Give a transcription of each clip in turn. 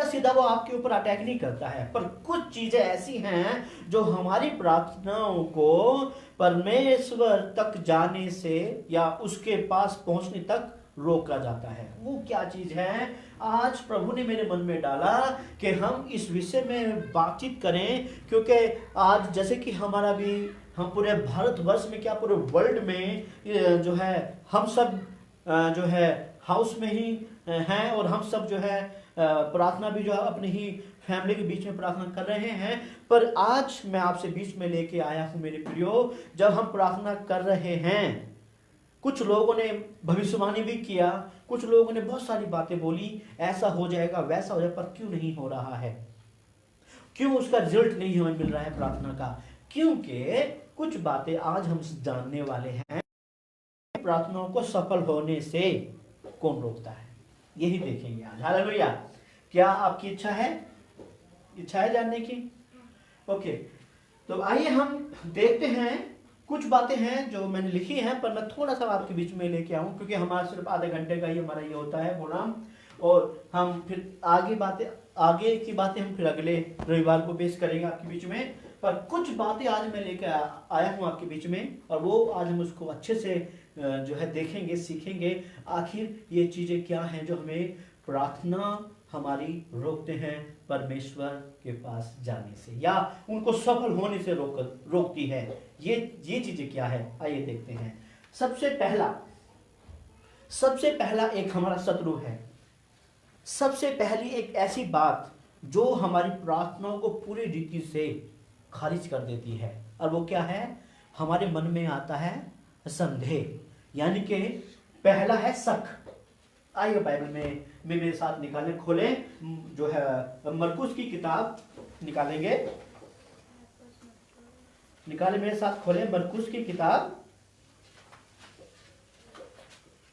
सीधा वो आपके ऊपर अटैक नहीं करता है, पर कुछ चीजें ऐसी हैं जो हमारी प्रार्थनाओं को परमेश्वर तक जाने से या उसके पास पहुंचने तक रोका जाता है। वो क्या चीज है? आज प्रभु ने मेरे मन में डाला कि हम इस विषय में बातचीत करें, क्योंकि आज जैसे कि हमारा भी, हम पूरे भारतवर्ष में क्या पूरे वर्ल्ड में जो है हम सब जो है हाउस में ही हैं, और हम सब जो है प्रार्थना भी जो है अपने ही फैमिली के बीच में प्रार्थना कर रहे हैं। पर आज मैं आपसे बीच में लेके आया हूं मेरे प्रियो, जब हम प्रार्थना कर रहे हैं, कुछ लोगों ने भविष्यवाणी भी किया, कुछ लोगों ने बहुत सारी बातें बोली, ऐसा हो जाएगा वैसा हो जाएगा, पर क्यों नहीं हो रहा है? क्यों उसका रिजल्ट नहीं हमें मिल रहा है प्रार्थना का? क्योंकि कुछ बातें आज हम जानने वाले हैं। प्रार्थनाओं को सफल होने से कौन रोकता है, यही देखेंगे आज। हालेलुया। क्या आपकी इच्छा है जानने की? ओके, तो आइए हम देखते हैं। कुछ बातें हैं जो मैंने लिखी हैं, पर मैं थोड़ा सा आपके बीच में लेके आऊं, क्योंकि हमारा सिर्फ आधे घंटे का ही हमारा ये होता है प्रोग्राम, और हम फिर आगे की बातें हम फिर अगले रविवार को पेश करेंगे आपके बीच में। पर कुछ बातें आज मैं लेकर आया हूं आपके बीच में, और वो आज हम उसको अच्छे से जो है देखेंगे, सीखेंगे आखिर ये चीजें क्या हैं जो हमें प्रार्थना हमारी रोकते हैं परमेश्वर के पास जाने से, या उनको सफल होने से रोकती है। ये चीजें क्या है, आइए देखते हैं। सबसे पहला एक हमारा शत्रु है। सबसे पहली एक ऐसी बात जो हमारी प्रार्थनाओं को पूरी रीति से खारिज कर देती है, और वो क्या है? हमारे मन में आता है संदेह, यानी कि पहला है शक। आइए बाइबल में मेरे साथ निकालें, खोलें, जो है मरकुस की किताब निकालेंगे। निकालें मेरे साथ, खोलें मरकुस की किताब,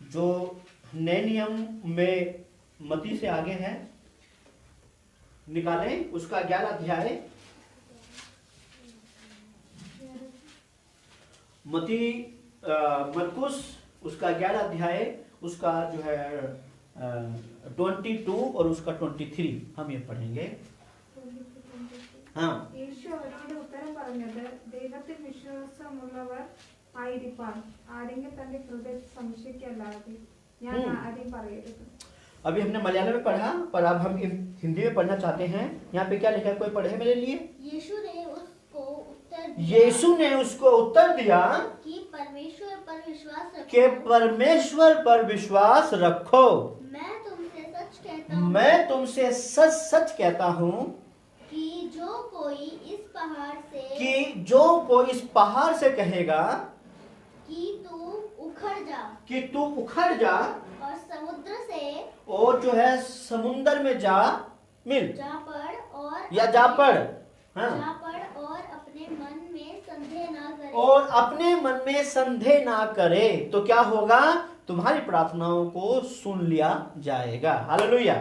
जो नए नियम में मती से आगे है। निकालें उसका 11 अध्याय, मरकुस उसका 11 अध्याय, उसका जो है 22 और उसका 23 हम ये पढ़ेंगे। हाँ, യേശു അവരോട് ഉത്തരം പറഞ്ഞത്, ദൈവത്തിൽ വിശ്വാസമുള്ളവർ ആയിരിപ്പാൻ ആരെങ്കിലും തന്റെ ഹൃദയത്തിൽ സംശയിക്കല്ലാതെ ഞാൻ ആരെയും പറയരുത്। अभी हमने मलयालम में पढ़ा, पर अब हम हिंदी में पढ़ना चाहते हैं। यहाँ पे क्या लिखा है, कोई पढ़े मेरे लिए? यीशु ने उसको उत्तर दिया कि परमेश्वर पर विश्वास रखो। मैं तुमसे सच कहता हूँ कि जो कोई इस पहाड़ से कहेगा कि तू उखड़ जा और समुद्र से, और जो है समुद्र में जा पड़ और अपने मन में संदेह ना करे, तो क्या होगा? तुम्हारी प्रार्थनाओं को सुन लिया जाएगा। हालेलुया।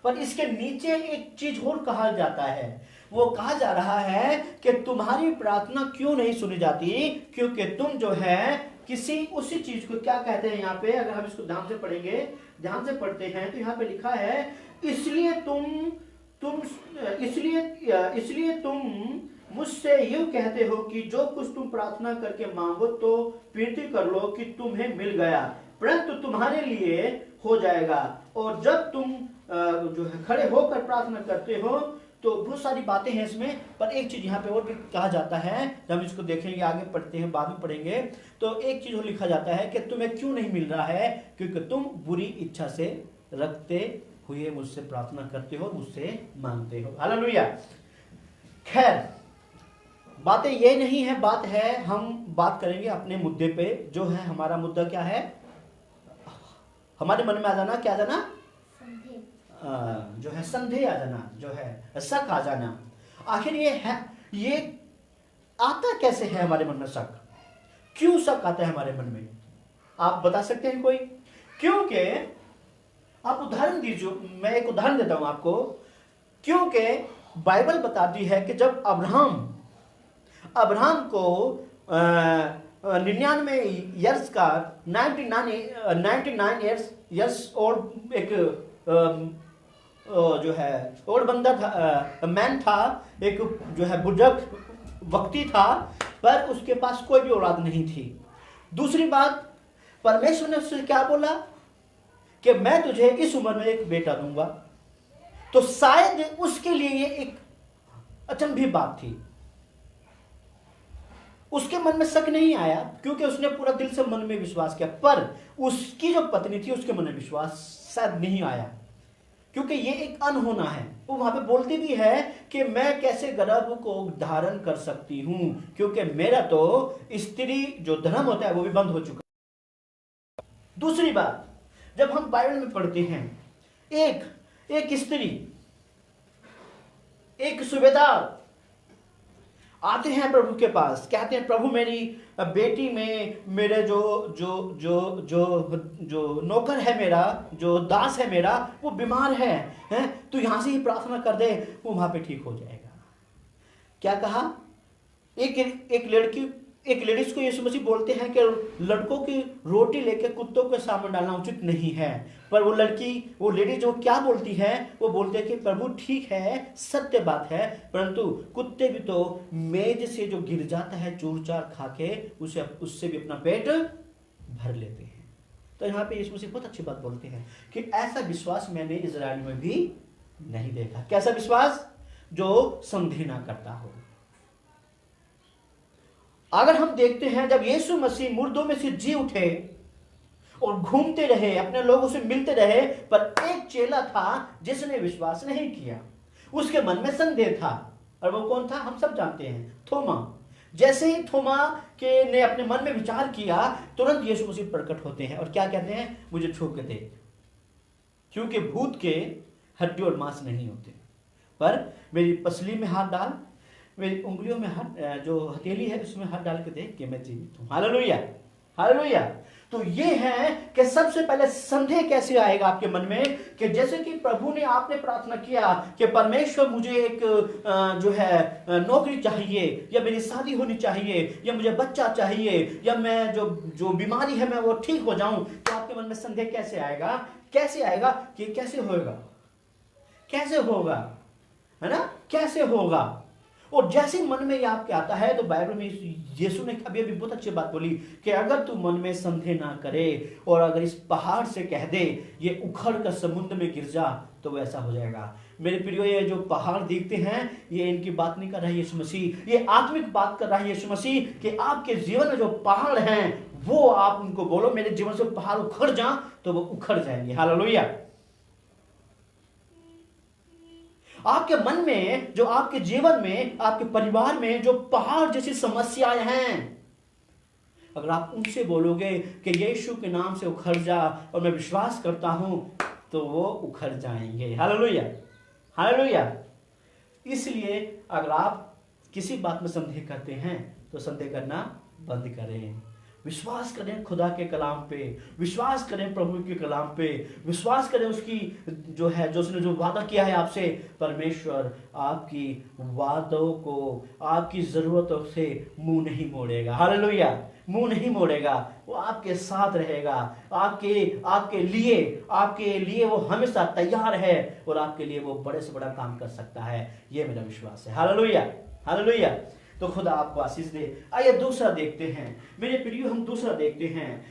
पर इसके नीचे एक चीज और कहा जाता है, वो कहा जा रहा है कि तुम्हारी प्रार्थना क्यों नहीं सुनी जाती? क्योंकि तुम जो है किसी उसी चीज को, क्या कहते हैं यहाँ पे, अगर हम इसको ध्यान से पढ़ेंगे, ध्यान से पढ़ते हैं, तो यहाँ पे लिखा है, इसलिए तुम मुझसे यूं कहते हो कि जो कुछ तुम प्रार्थना करके मांगो तो विनती कर लो कि तुम्हें मिल गया, परंतु तुम्हारे लिए हो जाएगा। और जब तुम जो है खड़े होकर प्रार्थना करते हो, तो बहुत सारी बातें हैं इसमें, पर एक चीज यहाँ पे और भी कहा जाता है, जब हम इसको देखेंगे, आगे पढ़ते हैं, बाद में पढ़ेंगे, तो एक चीज और लिखा जाता है कि तुम्हें क्यों नहीं मिल रहा है? क्योंकि तुम बुरी इच्छा से रखते हुए मुझसे प्रार्थना करते हो, मुझसे मांगते हो। हालेलुया। खैर, बातें ये नहीं है, बात है, हम बात करेंगे अपने मुद्दे पे। जो है हमारा मुद्दा क्या है? हमारे मन में आ जाना, क्या आ जाना? जो है संदेह आ जाना, जो है शक आ जाना। आखिर ये आता कैसे है हमारे मन में शक? क्यों शक आता है हमारे मन में? आप बता सकते हैं कोई? क्योंकि आप उदाहरण दीजिए, मैं एक उदाहरण देता हूं आपको। क्योंकि बाइबल बताती है कि जब अब्राहम को 99 ईयर्स का 99 ईयर्स और एक जो है और बंदा था, मैन था, एक जो है बुजुर्ग व्यक्ति था, पर उसके पास कोई भी औलाद नहीं थी। दूसरी बात, परमेश्वर ने उससे क्या बोला कि मैं तुझे इस उम्र में एक बेटा दूंगा। तो शायद उसके लिए ये एक अचंभी बात थी। उसके मन में शक नहीं आया क्योंकि उसने पूरा दिल से मन में विश्वास किया, पर उसकी जो पत्नी थी उसके मन में विश्वास शायद नहीं आया क्योंकि ये एक अनहोना है। वो वहां पे बोलती भी है कि मैं कैसे गर्भ को धारण कर सकती हूं क्योंकि मेरा तो स्त्री जो धर्म होता है वो भी बंद हो चुका। दूसरी बात, जब हम बाइबल में पढ़ते हैं, एक स्त्री, एक सूबेदार आते हैं प्रभु के पास, कहते हैं प्रभु मेरी बेटी में मेरे जो जो जो जो जो नौकर है मेरा, जो दास है मेरा, वो बीमार है तो यहां से ही प्रार्थना कर दे, वो वहां पे ठीक हो जाएगा। क्या कहा? एक लेडीज को यीशु मसीह बोलते हैं कि लड़कों की रोटी लेकर कुत्तों के सामने डालना उचित नहीं है, पर वो लेडीज जो क्या बोलती है, वो बोलते हैं कि प्रभु ठीक है, सत्य बात है, परंतु कुत्ते भी तो मेज से जो गिर जाता है चूर चार खा के उससे भी अपना पेट भर लेते हैं। तो यहाँ पे यीशु मसीह बहुत अच्छी बात बोलते हैं कि ऐसा विश्वास मैंने इजराइल में भी नहीं देखा। कैसा विश्वास? जो संदेह ना करता हो। अगर हम देखते हैं जब यीशु मसीह मुर्दों में से जी उठे और घूमते रहे, अपने लोगों से मिलते रहे, पर एक चेला था जिसने विश्वास नहीं किया, उसके मन में संदेह था, और वो कौन था? हम सब जानते हैं, थोमा। जैसे ही थोमा के ने अपने मन में विचार किया, तुरंत यीशु मसीह प्रकट होते हैं और क्या कहते हैं? मुझे छू के देख, क्योंकि भूत के हड्डी और मांस नहीं होते, पर मेरी पसली में हाथ डाल, मेरी उंगलियों में हाथ, जो हथेली है उसमें हाथ डाल के देख कि मैं जीवित हूं। Hallelujah, hallelujah. तो ये है कि सबसे पहले संदेह कैसे आएगा आपके मन में, कि जैसे कि प्रभु ने, आपने प्रार्थना किया कि परमेश्वर मुझे एक जो है नौकरी चाहिए, या मेरी शादी होनी चाहिए, या मुझे बच्चा चाहिए, या मैं जो बीमारी है मैं वो ठीक हो जाऊं, तो आपके मन में संदेह कैसे आएगा? कैसे आएगा कि कैसे होगा, कैसे होगा, है ना, कैसे होगा। और जैसे मन में ये आपके आता है, तो बाइबल में यीशु ने अभी बहुत अच्छी बात बोली कि अगर तू मन में संदेह ना करे और अगर इस पहाड़ से कह दे ये उखड़ कर समुद्र में गिर जा, तो वैसा हो जाएगा। मेरे प्रियो, ये जो पहाड़ दिखते हैं, ये इनकी बात नहीं कर रहा है यीशु मसीह, ये आत्मिक बात कर रहा है यीशु मसीह कि आपके जीवन में जो पहाड़ हैं वो आप उनको बोलो मेरे जीवन से पहाड़ उखड़ जा, तो वो उखड़ जाएंगे। हालेलुया। आपके मन में, जो आपके जीवन में, आपके परिवार में जो पहाड़ जैसी समस्याएं हैं, अगर आप उनसे बोलोगे कि यीशु के नाम से उखड़ जा, और मैं विश्वास करता हूं, तो वो उखड़ जाएंगे। Hallelujah, hallelujah. इसलिए अगर आप किसी बात में संदेह करते हैं तो संदेह करना बंद करें। विश्वास करें खुदा के कलाम पे, विश्वास करें प्रभु के कलाम पे, विश्वास करें उसकी जो है, जो उसने जो वादा किया है आपसे। परमेश्वर आपकी वादों को, आपकी जरूरतों से मुंह नहीं मोड़ेगा। हालेलुया, मुंह नहीं मोड़ेगा, वो आपके साथ रहेगा, आपके लिए वो हमेशा तैयार है, और आपके लिए वो बड़े से बड़ा काम कर सकता है। ये मेरा विश्वास है। Hallelujah, hallelujah. तो खुदा आपको आशीष दे। आइए दूसरा देखते हैं मेरे प्रियो, हम दूसरा देखते हैं,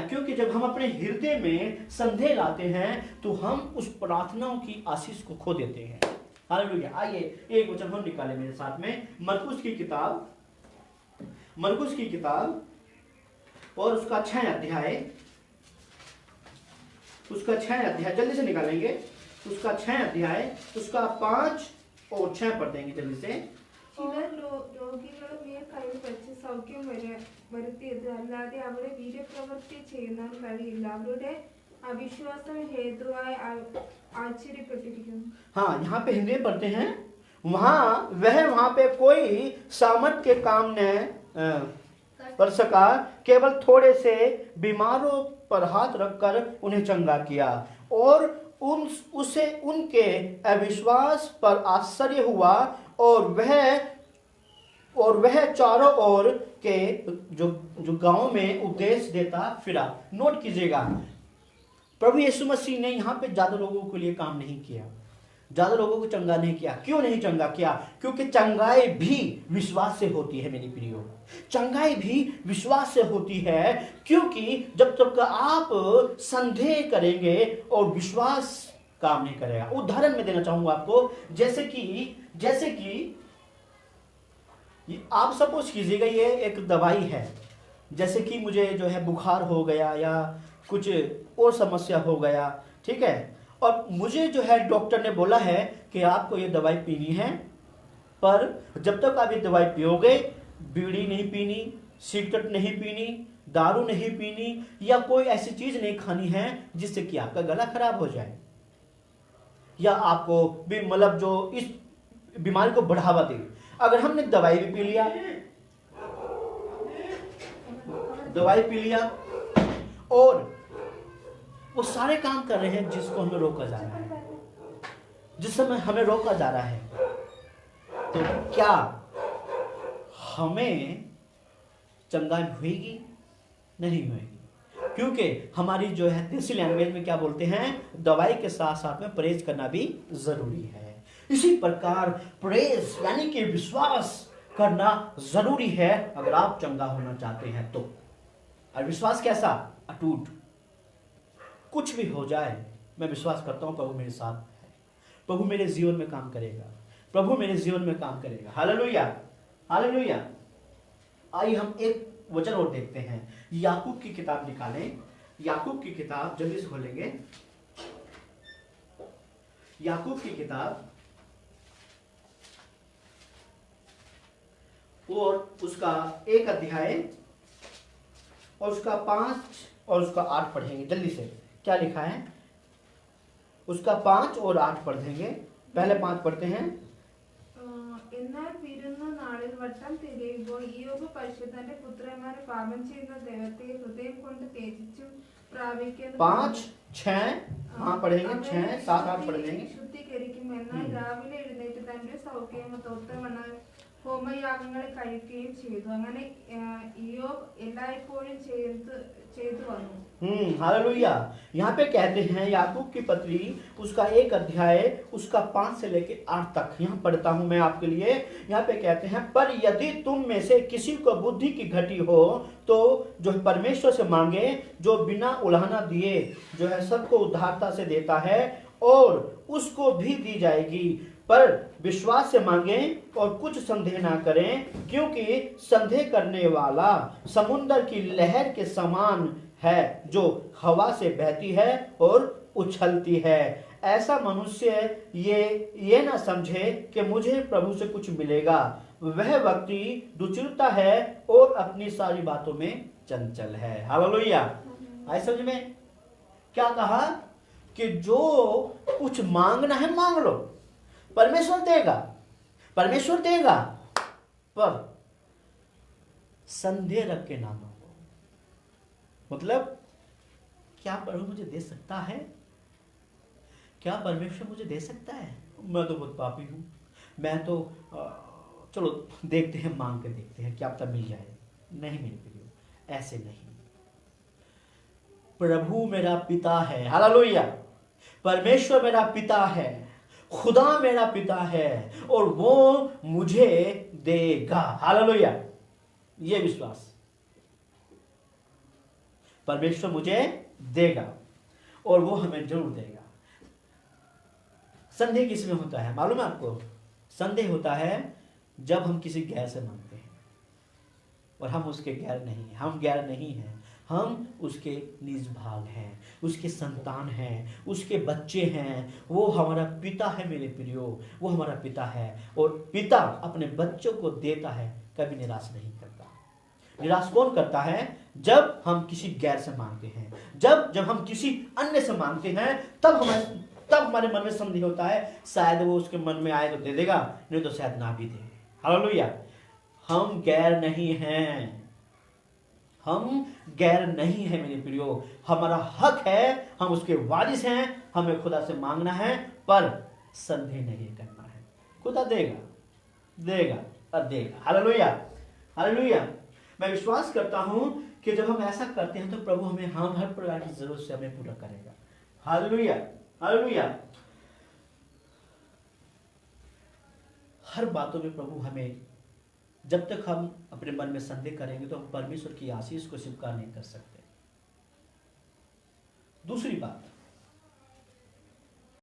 क्योंकि जब हम अपने हृदय में संदेह लाते हैं तो हम उस प्रार्थनाओं की आशीष को खो देते हैं। हालेलुया। आइए एक वचन हम निकाले मेरे साथ में, मरकुस की किताब और उसका 6 अध्याय, जल्दी से निकालेंगे। उसका 6 अध्याय, उसका 5 और 6 पढ़ देंगे जल्दी से। രോഗികളും ഈ കയ്യിൽ വെച്ച് സൗഖ്യം വരുത്തിയത് അല്ലാതെ അവിടെ വീര്യപ്രവൃത്തി ചെയ്യുന്നവർ കഴിയില്ല, അവരുടെ अविश्वास हेतुआय आश्चर्यപ്പെട്ടിരിക്കുന്നു। हाँ, यहाँ पे हिंदी पढ़ते हैं, वहाँ पे कोई सामर्थ के काम ने कर सका, केवल थोड़े से बीमारों पर हाथ रखकर उन्हें चंगा किया, और उसे उनके अविश्वास पर आश्चर्य हुआ, और वह चारों ओर के जो गांव में उपदेश देता फिरा। नोट कीजिएगा, प्रभु यीशु मसीह ने यहाँ पे ज्यादा लोगों के लिए काम नहीं किया, ज्यादा लोगों को चंगा नहीं किया। क्यों नहीं चंगा किया? क्योंकि चंगाई भी विश्वास से होती है मेरी प्रियो, चंगाई भी विश्वास से होती है। क्योंकि जब तक आप संदेह करेंगे और विश्वास काम नहीं करेगा। उदाहरण में देना चाहूंगा आपको, जैसे कि आप सपोज कीजिएगा ये एक दवाई है, जैसे कि मुझे जो है बुखार हो गया या कुछ और समस्या हो गया, ठीक है, और मुझे जो है डॉक्टर ने बोला है कि आपको ये दवाई पीनी है, पर जब तक आप ये दवाई पियोगे बीड़ी नहीं पीनी, सिगरेट नहीं पीनी, दारू नहीं पीनी या कोई ऐसी चीज नहीं खानी है जिससे कि आपका गला खराब हो जाए या आपको भी मतलब जो इस बीमारी को बढ़ावा दे। अगर हमने दवाई भी पी लिया, दवाई पी लिया और वो सारे काम कर रहे हैं जिसको हमें रोका जा रहा है, जिस समय हमें रोका जा रहा है, तो क्या हमें चंगाई होगी? नहीं होगी। क्योंकि हमारी जो है देसी लैंग्वेज में क्या बोलते हैं, दवाई के साथ साथ में परहेज करना भी जरूरी है। इसी प्रकार परहेज यानी कि विश्वास करना जरूरी है अगर आप चंगा होना चाहते हैं तो। और विश्वास कैसा? अटूट। कुछ भी हो जाए मैं विश्वास करता हूं प्रभु मेरे साथ है, प्रभु मेरे जीवन में काम करेगा, प्रभु मेरे जीवन में काम करेगा। Hallelujah, hallelujah. आइए हम एक वचन और देखते हैं। याकूब की किताब निकालें, याकूब की किताब जल्दी से खोलेंगे। याकूब की किताब और उसका 1 अध्याय और उसका 5 और उसका 8 पढ़ेंगे जल्दी से। क्या लिखा है? उसका 5 और 8 पढ़ देंगे। पहले 5 पढ़ते हैं। എന്നാൽ വിരുന്ന നാളിൽ വട്ടം തിരിയുമ്പോൾ ഇയ്യോബ് പരിശുദ്ധന്റെ പുത്രന്മാരെ പാപം ചെയ്യുന്ന ദൈവത്തെ ഹൃദയം കൊണ്ട് ത്യജിച്ചു പ്രാപിക്കുന്നു. 5, 6 हाँ पढ़ेंगे, 6, 7, 8 पढ़ लेंगे। ശുദ്ധീകരിക്കും. എന്നാൽ രാവിലെ എഴുന്നേറ്റ് തന്റെ സൗഖ്യമത്തൊത്തവണ്ണം ഹോമയാഗങ്ങൾ കഴിക്കുകയും ചെയ്തു. അങ്ങനെ ഇയ്യോബ് എല്ലായ്പ്പോഴും ചെയ്തു വന്നു. हालेलुया। यहाँ पे कहते हैं याकूब की पत्री उसका 1 अध्याय उसका 5 से लेकर 8 तक यहाँ पढ़ता हूं मैं आपके लिए। यहाँ पे कहते हैं, पर यदि तुम में से किसी को बुद्धि की घटी हो तो जो परमेश्वर से मांगे, जो बिना उलाहना दिए जो है सबको उदारता से देता है और उसको भी दी जाएगी। पर विश्वास से मांगे और कुछ संदेह ना करें, क्योंकि संदेह करने वाला समुद्र की लहर के समान है जो हवा से बहती है और उछलती है। ऐसा मनुष्य ये ना समझे कि मुझे प्रभु से कुछ मिलेगा। वह व्यक्ति दुचिरता है और अपनी सारी बातों में चंचल है। हालेलुया। आए समझ में? क्या कहा कि जो कुछ मांगना है मांग लो, परमेश्वर देगा, परमेश्वर देगा, पर संदेह रख के ना मांगो। मतलब क्या प्रभु मुझे दे सकता है? क्या परमेश्वर मुझे दे सकता है? मैं तो बहुत पापी हूं, मैं तो चलो देखते हैं, मांग के देखते हैं, क्या पता मिल जाए। नहीं मेरे प्रियो, ऐसे नहीं। प्रभु मेरा पिता है। हालेलुया। परमेश्वर मेरा पिता है, खुदा मेरा पिता है और वो मुझे देगा। हालेलुया। ये विश्वास, परमेश्वर मुझे देगा और वो हमें जरूर देगा। संदेह किसमें होता है मालूम है आपको? संदेह होता है जब हम किसी गैर से मांगते हैं और हम उसके गैर नहीं हैं, हम गैर नहीं हैं, हम उसके निज भाग हैं, उसके संतान हैं, उसके बच्चे हैं। वो हमारा पिता है मेरे प्रियो, वो हमारा पिता है और पिता अपने बच्चों को देता है, कभी निराश नहीं करता। निराश कौन करता है? जब हम किसी गैर से मांगते हैं, जब हम किसी अन्य से मांगते हैं, तब हमारे मन में संदेह होता है, शायद वो उसके मन में आए तो दे देगा, नहीं तो शायद ना भी दे। हालेलुया। हम गैर नहीं हैं, हम गैर नहीं है मेरे प्रियो। हमारा हक है, हम उसके वारिस हैं, हमें खुदा से मांगना है पर संदेह नहीं करना है। खुदा देगा, देगा और देगा। Hallelujah, hallelujah. मैं विश्वास करता हूं कि जब हम ऐसा करते हैं तो प्रभु हमें हर प्रकार की जरूरत से हमें पूरा करेगा। Hallelujah, hallelujah. हर बातों में प्रभु हमें, जब तक हम अपने मन में संदेह करेंगे तो हम परमेश्वर की आशीष को स्वीकार नहीं कर सकते। दूसरी बात,